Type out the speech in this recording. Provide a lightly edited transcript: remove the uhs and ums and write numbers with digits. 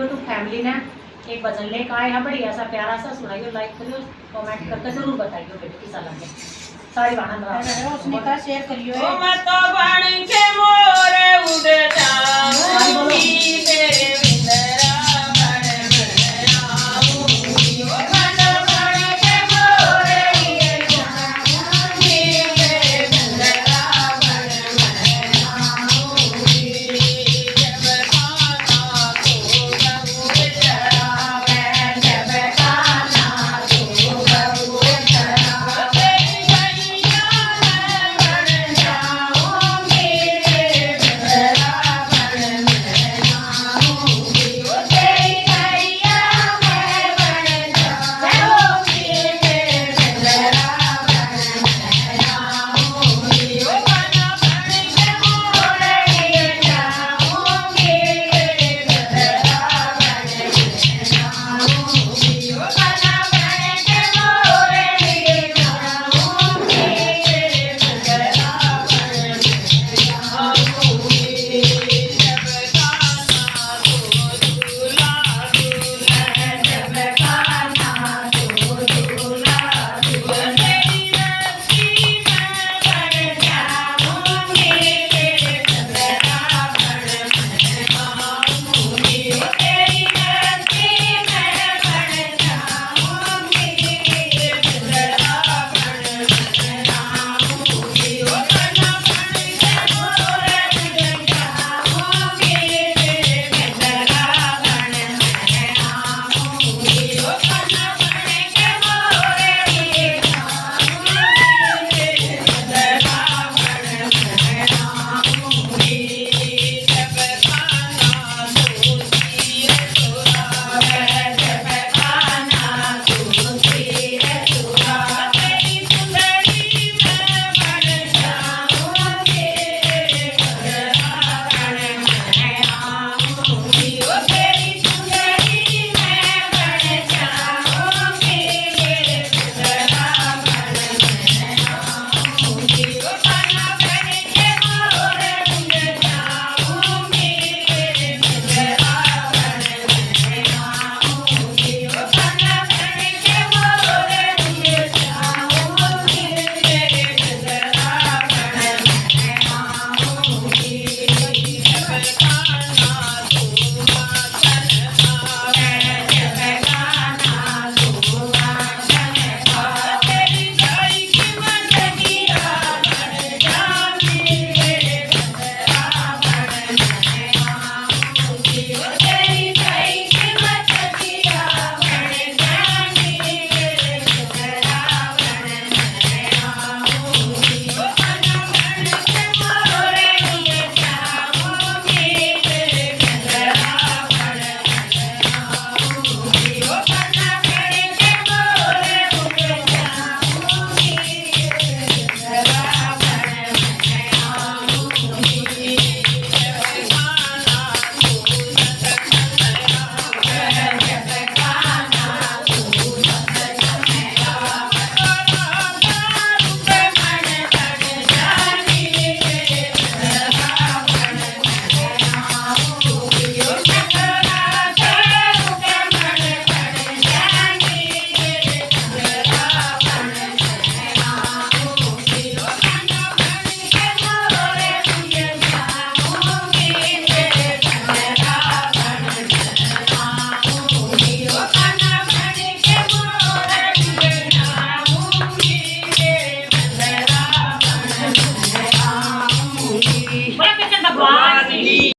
YouTube family ने एक भजन लेकर आए हैं, बढ़िया सा प्यारा सा, सुनाइए, लाइक करियो, कमेंट करके जरूर बताइए बेटे किसा लगे। सारी गाना उसने का शेयर करियो। ओ मैं तो बन के मोरे उड़ जाऊंगी तेरे बिंदरा बन में आऊंगी। ओ मैं तो बन के मोरे उड़ जाऊंगी तेरे बिंदरा बन में आऊंगी। जब खाना तो बबू चढ़ा मैं, जब खाना तो बबू चढ़ा तेरी गैया मैं बन जाऊंगी तेरे बिंदरा बन में आऊंगी। ओ तेरी गैया मैं बन जाऊंगी तेरे बिंदरा बन में आऊंगी। ओ बना बन के मोरे लिए जाऊंगी तेरे बिंदरा बन में आऊंगी। ओ बना बन के मोरे लिए जाऊंगी तेरे बिंदरा बन में आऊंगी। जब खाना तो झूला झूले, जब खाना तो झूला झूले तेरी रस्सी मैं बन जाऊंगी तेरे बिंदरा बन में आऊंगी। ओ तेरी रस्सी मैं बन जाऊंगी तेरे बिंदरा बन में आऊंगी। ओ बना बन के मोरे लिए जाऊंगी तेरे बिंदरा बन में आऊंगी। ओ बना बन के मोरे लिए जाऊंगी तेरे बिंदरा बन में आऊंगी। जब खाना तो तीर छुड़ावे, जब खाना तो तीर छुड़ावे तेरी सुंदरी मैं बन जाऊंगी तेरे बिंदरा बन में आऊंगी। ओ तेरी सुंदरी मैं बन जाऊंगी तेरे बिंदरा बन में आऊंगी। ओ बना बन के मोरे उड़ जाऊंगी तेरे बिंदरा बन में आऊंगी। ओ बना बन के मोरे उड़ जाऊंगी तेरे बिंदरा बन में आऊंगी। जब खाना तो माखन खावे, जब खाना तो माखन खावे तेरी गाय की मंडगिया बन जाऊंगी तेरे बिंदरा बन में आऊंगी। ओ तेरी गाय की मंडगिया बन जाऊंगी तेरे बिंदरा बन में आऊंगी। ओ बना बन के मोरे लिए जाऊंगी तेरे बिंदरा बन में आऊंगी। ओ बना बन के मोरे उड़ जाऊंगी तेरे बिंदरा बन में आऊंगी। जब खाना तो सतसंग आवे, जब खाना तो सतसंग आवे रूप मन बन जानी तेरे बिंदरा बन में आऊंगी। ओ सकरा के रूप मन बन जानी तेरे बिंदरा बन में आऊंगी। ओ बना बन के मोरे उड़ जाऊंगी तेरे बिंदरा बन में आऊंगी। ओ बना बन के मोरे उड़ जाऊंगी तेरे बिंदरा बन में आऊंगी। बोला कृष्ण भगवान की।